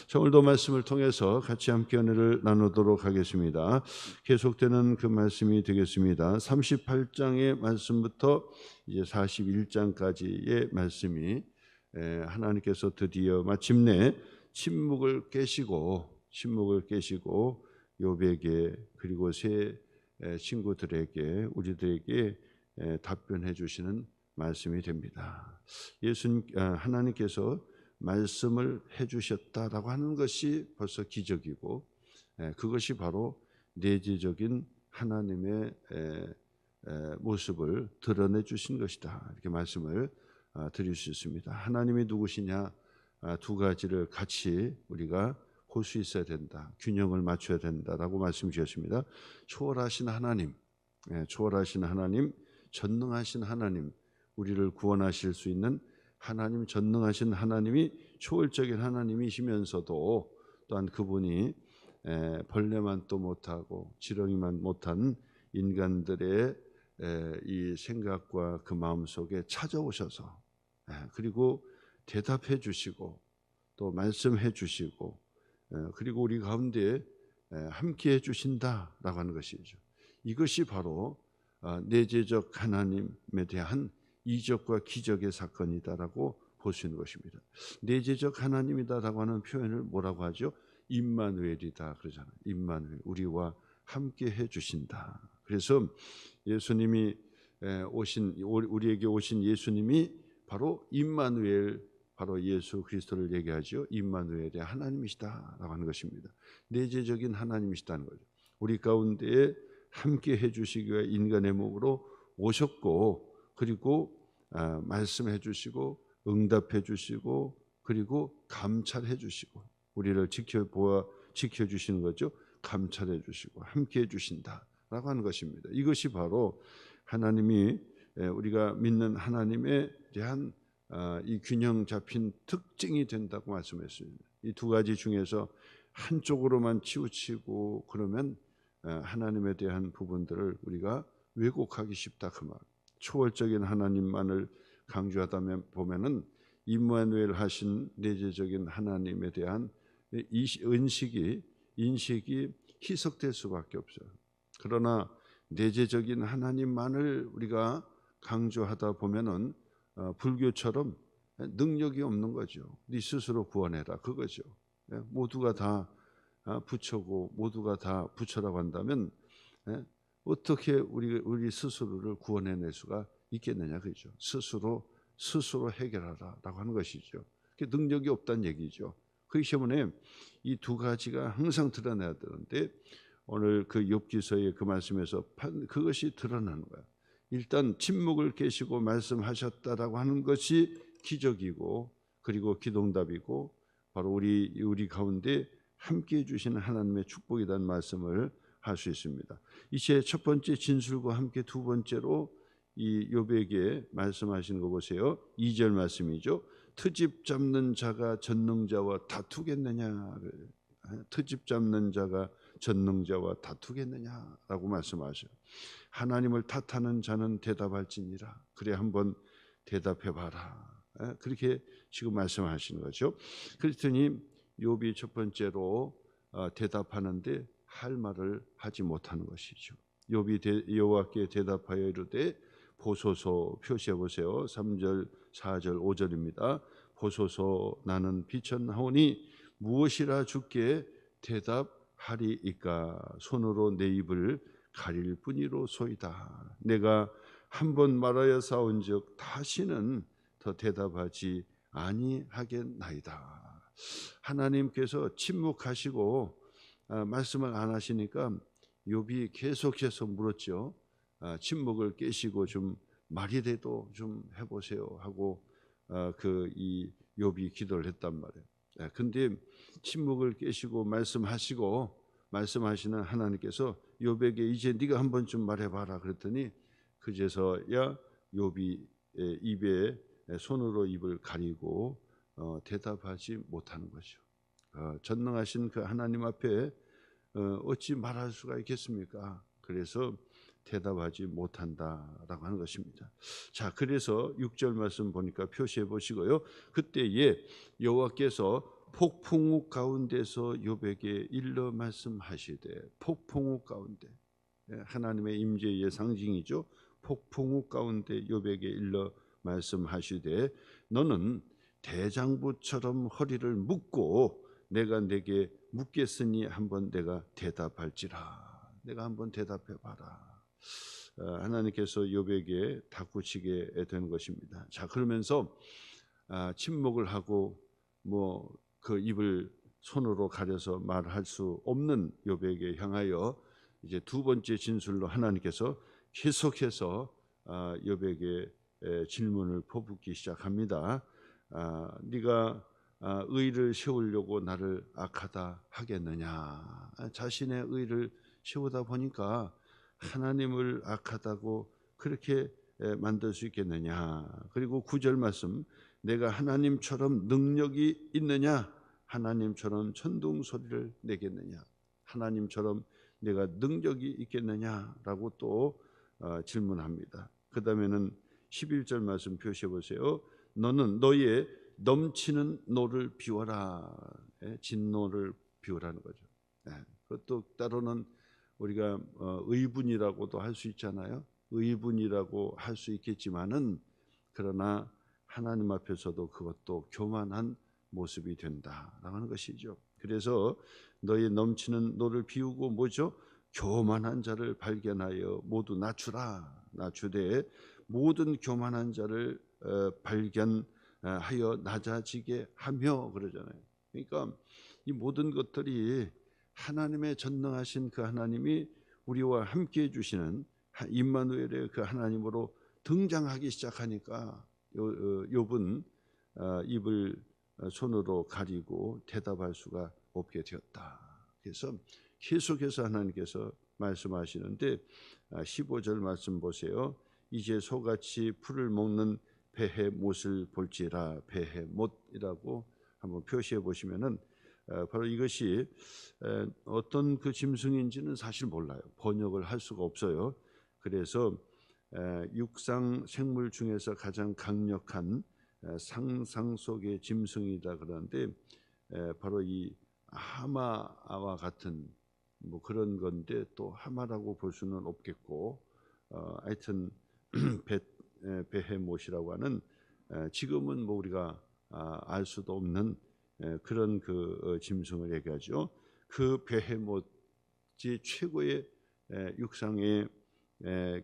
자, 오늘도 말씀을 통해서 같이 함께 은혜를 나누도록 하겠습니다. 계속되는 그 말씀이 되겠습니다. 38장의 말씀부터 이제 41장까지의 말씀이 하나님께서 드디어 마침내 침묵을 깨시고 욥에게 그리고 세 친구들에게 우리들에게 답변해 주시는 말씀이 됩니다. 하나님께서 말씀을 해주셨다라고 하는 것이 벌써 기적이고, 그것이 바로 내재적인 하나님의 모습을 드러내 주신 것이다, 이렇게 말씀을 드릴 수 있습니다. 하나님이 누구시냐, 두 가지를 같이 우리가 볼 수 있어야 된다, 균형을 맞춰야 된다라고 말씀 주셨습니다. 초월하신 하나님, 전능하신 하나님, 우리를 구원하실 수 있는 하나님, 전능하신 하나님이 초월적인 하나님이시면서도 또한 그분이 벌레만 또 못하고 지렁이만 못한 인간들의 이 생각과 그 마음 속에 찾아오셔서 그리고 대답해 주시고 또 말씀해 주시고 그리고 우리 가운데 함께 해 주신다라고 하는 것이죠. 이것이 바로 내재적 하나님에 대한 이적과 기적의 사건이다라고 볼 수 있는 것입니다. 내재적 하나님이다라고 하는 표현을 뭐라고 하죠? 임마누엘이다 그러잖아요. 임마누엘, 우리와 함께 해주신다. 그래서 예수님이 우리에게 오신 예수님이 바로 임마누엘, 바로 예수 그리스도를 얘기하죠. 임마누엘의 하나님이시다라고 하는 것입니다. 내재적인 하나님이시다는 거죠. 우리 가운데에 함께 해주시기 위해 인간의 몸으로 오셨고, 그리고 말씀해 주시고 응답해 주시고 그리고 감찰해 주시고 우리를 지켜주시는 거죠. 감찰해 주시고 함께 해 주신다라고 하는 것입니다. 이것이 바로 하나님이 우리가 믿는 하나님에 대한 이 균형 잡힌 특징이 된다고 말씀했습니다. 이 두 가지 중에서 한쪽으로만 치우치고 그러면 하나님에 대한 부분들을 우리가 왜곡하기 쉽다 그 말. 초월적인 하나님만을 강조하다 보면은 임마누엘 하신 내재적인 하나님에 대한 인식이 희석될 수밖에 없어요. 그러나 내재적인 하나님만을 우리가 강조하다 보면은 불교처럼 능력이 없는 거죠. 네 스스로 구원해라 그거죠. 모두가 다 부처고 모두가 다 부처라고 한다면 어떻게 우리 스스로를 구원해낼 수가 있겠느냐 그죠? 스스로 해결하라라고 하는 것이죠. 그게 능력이 없다는 얘기죠. 그렇기 때문에 이 두 가지가 항상 드러나야 되는데 오늘 그 욥기서의 그 말씀에서 그것이 드러나는 거야. 일단 침묵을 깨시고 말씀하셨다라고 하는 것이 기적이고 그리고 기도응답이고 바로 우리 가운데 함께해 주시는 하나님의 축복이라는 말씀을 할 수 있습니다. 이제 첫 번째 진술과 함께 두 번째로 이 욥에게 말씀하시는 거 보세요. 2절 말씀이죠. 트집 잡는 자가 전능자와 다투겠느냐. 트집 잡는 자가 전능자와 다투겠느냐라고 말씀하셔요. 하나님을 탓하는 자는 대답할지니라. 그래 한번 대답해 봐라. 그렇게 지금 말씀하시는 거죠. 그랬더니 욥이 첫 번째로 대답하는데 할 말을 하지 못하는 것이죠. 욥이 여호와께 대답하여 이르되 보소서, 표시해 보세요. 3절, 4절, 5절입니다. 보소서, 나는 비천하오니 무엇이라 주께 대답하리이까. 손으로 내 입을 가릴 뿐이로소이다. 내가 한 번 말하여 싸운즉 다시는 더 대답하지 아니하겠나이다. 하나님께서 침묵하시고 말씀을 안 하시니까 욥이 계속해서 물었죠. 침묵을 깨시고 좀 말이라도 좀 해보세요 하고 이 욥이 기도를 했단 말이에요. 근데 침묵을 깨시고 말씀하시는 하나님께서 욥에게 이제 네가 한번 좀 말해봐라 그랬더니 그제서야 욥이 입에 손으로 입을 가리고 대답하지 못하는 거죠. 전능하신 그 하나님 앞에 어찌 말할 수가 있겠습니까? 그래서 대답하지 못한다라고 하는 것입니다. 자, 그래서 6절 말씀 보니까 표시해 보시고요. 그때에 여호와께서 폭풍우 가운데서 욥에게 일러 말씀하시되, 폭풍우 가운데, 하나님의 임재의 상징이죠. 폭풍우 가운데 욥에게 일러 말씀하시되, 너는 대장부처럼 허리를 묶고 내가 내게 묻겠으니 한번 내가 대답할지라. 내가 한번 대답해 봐라. 하나님께서 욥에게 닥구치게 된 것입니다. 자, 그러면서 침묵을 하고 그 입을 손으로 가려서 말할 수 없는 욥에게 향하여 이제 두 번째 진술로 하나님께서 계속해서 욥에게 질문을 퍼붓기 시작합니다. 네가 의를 세우려고 나를 악하다 하겠느냐? 자신의 의를 세우다 보니까 하나님을 악하다고 그렇게 만들 수 있겠느냐? 그리고 9절 말씀, 내가 하나님처럼 능력이 있느냐? 하나님처럼 천둥 소리를 내겠느냐? 하나님처럼 내가 능력이 있겠느냐라고 또 질문합니다. 그 다음에는 11절 말씀 표시해 보세요. 너는 너의 넘치는 노를 비워라. 진노를 비우라는 거죠. 그것도 따로는 우리가 의분이라고도 할 수 있잖아요. 의분이라고 할 수 있겠지만은, 그러나 하나님 앞에서도 그것도 교만한 모습이 된다라고 하는 것이죠. 그래서 너의 넘치는 노를 비우고 뭐죠? 교만한 자를 발견하여 모두 낮추되 모든 교만한 자를 발견하여 낮아지게 하며, 그러잖아요. 그러니까 이 모든 것들이 하나님의 전능하신 그 하나님이 우리와 함께 해주시는 임마누엘의 그 하나님으로 등장하기 시작하니까 욥은 입을 손으로 가리고 대답할 수가 없게 되었다. 그래서 계속해서 하나님께서 말씀하시는데 15절 말씀 보세요. 이제 소같이 풀을 먹는 베헤못을 볼지라. 베헤못이라고 한번 표시해 보시면은 바로 이것이 어떤 그 짐승인지는 사실 몰라요. 번역을 할 수가 없어요. 그래서 육상 생물 중에서 가장 강력한 상상 속의 짐승이다 그러는데, 바로 이 하마와 같은 그런 건데, 또 하마라고 볼 수는 없겠고, 하여튼 베헤못이라고 하는, 지금은 우리가 알 수도 없는 그런 그 짐승을 얘기하죠. 그 베헤못이 최고의 육상의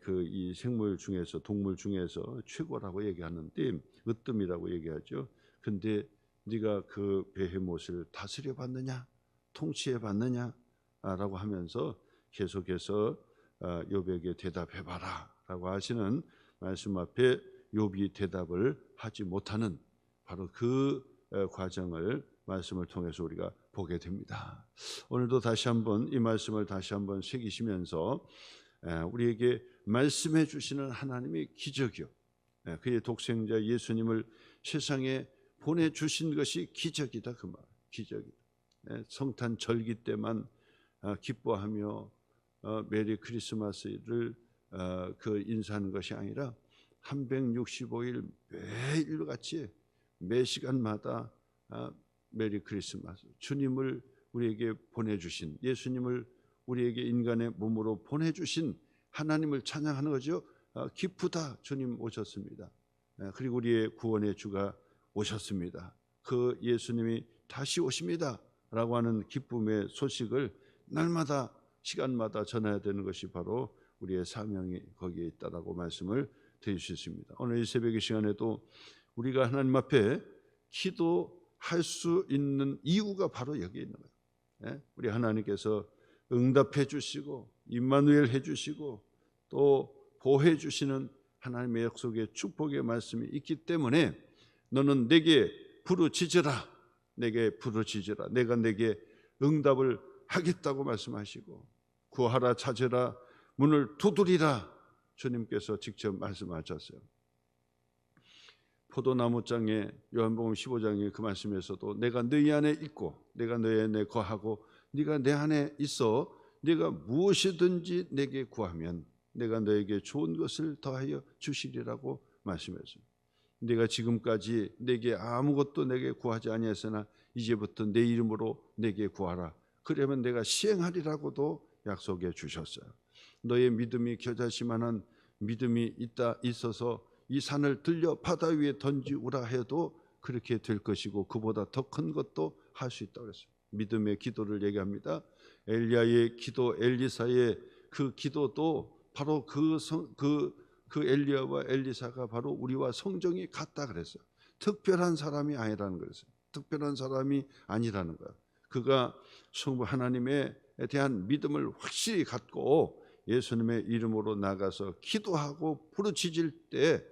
그 이 생물 중에서, 동물 중에서 최고라고 얘기하는데, 으뜸이라고 얘기하죠. 근데 네가 그 베헤못을 다스려 봤느냐, 통치해 봤느냐 라고 하면서 계속해서 욥에게 대답해 봐라라고 하시는 말씀 앞에 욥이 대답을 하지 못하는 바로 그 과정을 말씀을 통해서 우리가 보게 됩니다. 오늘도 다시 한번 이 말씀을 다시 한번 새기시면서 우리에게 말씀해 주시는 하나님이 기적이요, 그의 독생자 예수님을 세상에 보내주신 것이 기적이다. 그 말, 기적이다. 성탄 절기 때만 기뻐하며 메리 크리스마스를 그 인사하는 것이 아니라 365일 매일같이 매 시간마다 메리 크리스마스, 주님을 우리에게 보내주신, 예수님을 우리에게 인간의 몸으로 보내주신 하나님을 찬양하는 거죠. 기쁘다, 주님 오셨습니다. 그리고 우리의 구원의 주가 오셨습니다. 그 예수님이 다시 오십니다 라고 하는 기쁨의 소식을 날마다 시간마다 전해야 되는 것이 바로 우리의 사명이 거기에 있다라고 말씀을 드릴 수 있습니다. 오늘 이 새벽의 시간에도 우리가 하나님 앞에 기도할 수 있는 이유가 바로 여기에 있는 거예요. 우리 하나님께서 응답해 주시고 임마누엘 해 주시고 또 보호해 주시는 하나님의 약속의 축복의 말씀이 있기 때문에, 너는 내게 부르짖으라, 내게 부르짖으라, 내가 내게 응답을 하겠다고 말씀하시고, 구하라, 찾으라, 문을 두드리라, 주님께서 직접 말씀하셨어요. 포도나무장에 요한복음 15장의 그 말씀에서도 내가 너희 안에 있고 내가 너희 안에 거하고 네가 내 안에 있어 네가 무엇이든지 내게 구하면 내가 너에게 좋은 것을 더하여 주시리라고 말씀했어요. 네가 지금까지 내게 아무것도 내게 구하지 아니했으나 이제부터 내 이름으로 내게 구하라. 그러면 내가 시행하리라고도 약속해 주셨어요. 너의 믿음이 겨자씨만한 믿음이 있어서 이 산을 들려 바다 위에 던지우라 해도 그렇게 될 것이고 그보다 더 큰 것도 할 수 있다고 그랬어요. 믿음의 기도를 얘기합니다. 엘리야의 기도, 엘리사의 그 기도도 바로 그 엘리야와 엘리사가 바로 우리와 성정이 같다 그랬어요. 특별한 사람이 아니라는 거였어요. 특별한 사람이 아니라는 거예요. 그가 하나님에 대한 믿음을 확실히 갖고 예수님의 이름으로 나가서 기도하고 부르짖을 때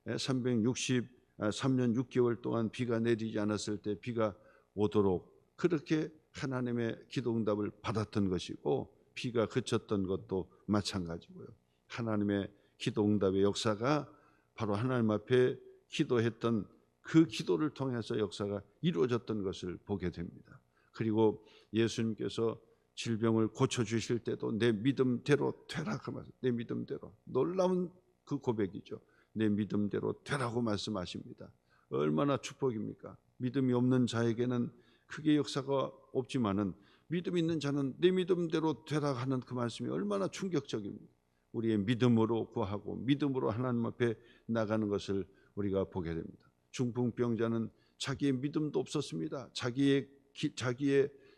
363년 6개월 동안 비가 내리지 않았을 때 비가 오도록 그렇게 하나님의 기도응답을 받았던 것이고 비가 그쳤던 것도 마찬가지고요. 하나님의 기도응답의 역사가 바로 하나님 앞에 기도했던 그 기도를 통해서 역사가 이루어졌던 것을 보게 됩니다. 그리고 예수님께서 질병을 고쳐주실 때도 내 믿음대로 되라 그 말씀. 내 믿음대로. 놀라운 그 고백이죠. 내 믿음대로 되라고 말씀하십니다. 얼마나 축복입니까? 믿음이 없는 자에게는 크게 역사가 없지만은 믿음 있는 자는 내 믿음대로 되라 하는 그 말씀이 얼마나 충격적입니다. 우리의 믿음으로 구하고 믿음으로 하나님 앞에 나가는 것을 우리가 보게 됩니다. 중풍병자는 자기의 믿음도 없었습니다. 자기의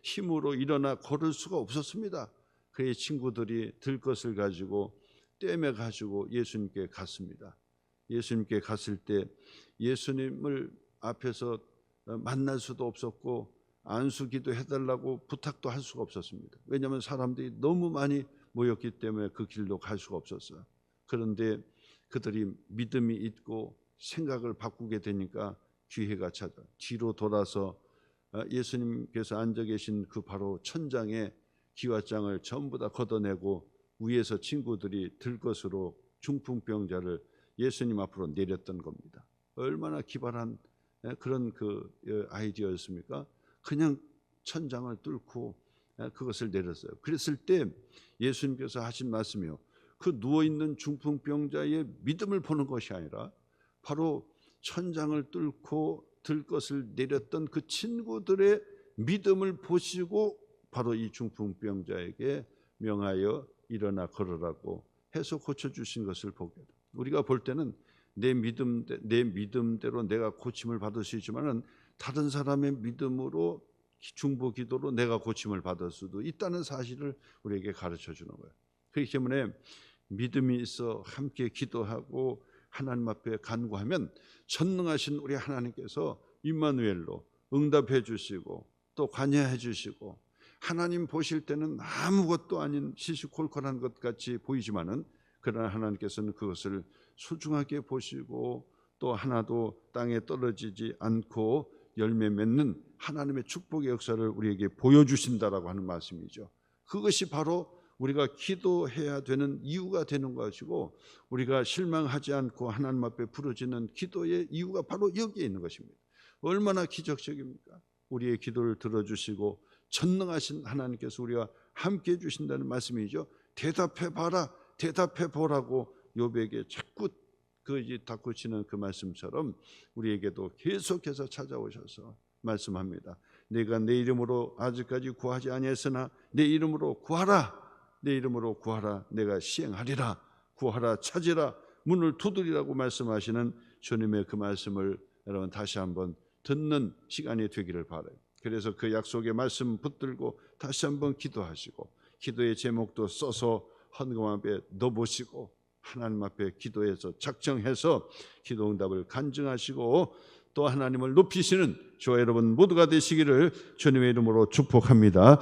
힘으로 일어나 걸을 수가 없었습니다. 그의 친구들이 들 것을 가지고 떼매 가지고 예수님께 갔습니다. 예수님께 갔을 때 예수님을 앞에서 만날 수도 없었고 안수기도 해달라고 부탁도 할 수가 없었습니다. 왜냐하면 사람들이 너무 많이 모였기 때문에 그 길로 갈 수가 없었어요. 그런데 그들이 믿음이 있고 생각을 바꾸게 되니까 기회가 찾아 뒤로 돌아서 예수님께서 앉아 계신 그 바로 천장에 기와장을 전부 다 걷어내고 위에서 친구들이 들 것으로 중풍병자를 예수님 앞으로 내렸던 겁니다. 얼마나 기발한 그런 그 아이디어였습니까? 그냥 천장을 뚫고 그것을 내렸어요. 그랬을 때 예수님께서 하신 말씀이요. 그 누워있는 중풍병자의 믿음을 보는 것이 아니라 바로 천장을 뚫고 들 것을 내렸던 그 친구들의 믿음을 보시고 바로 이 중풍병자에게 명하여 일어나 걸으라고 해서 고쳐주신 것을 보게 됩니다. 우리가 볼 때는 내 믿음대로 내가 고침을 받을 수 있지만은 다른 사람의 믿음으로 중보기도로 내가 고침을 받을 수도 있다는 사실을 우리에게 가르쳐 주는 거예요. 그렇기 때문에 믿음이 있어 함께 기도하고 하나님 앞에 간구하면 전능하신 우리 하나님께서 임마누엘로 응답해 주시고 또 관여해 주시고 하나님 보실 때는 아무것도 아닌 시시콜콜한 것 같이 보이지만은 그러나 하나님께서는 그것을 소중하게 보시고 또 하나도 땅에 떨어지지 않고 열매 맺는 하나님의 축복의 역사를 우리에게 보여주신다라고 하는 말씀이죠. 그것이 바로 우리가 기도해야 되는 이유가 되는 것이고 우리가 실망하지 않고 하나님 앞에 부르짖는 기도의 이유가 바로 여기에 있는 것입니다. 얼마나 기적적입니까? 우리의 기도를 들어주시고 전능하신 하나님께서 우리와 함께 해주신다는 말씀이죠. 대답해봐라, 대답해보라고 욥에게 자꾸 닥치는 그 말씀처럼 우리에게도 계속해서 찾아오셔서 말씀합니다. 내가 내 이름으로 아직까지 구하지 아니했으나 내 이름으로 구하라, 내 이름으로 구하라, 내가 시행하리라. 구하라, 찾으라, 문을 두드리라고 말씀하시는 주님의 그 말씀을 여러분 다시 한번 듣는 시간이 되기를 바라요. 그래서 그 약속의 말씀 붙들고 다시 한번 기도하시고 기도의 제목도 써서 헌금 앞에 넣어보시고 하나님 앞에 기도해서 작정해서 기도 응답을 간증하시고 또 하나님을 높이시는 저와 여러분 모두가 되시기를 주님의 이름으로 축복합니다.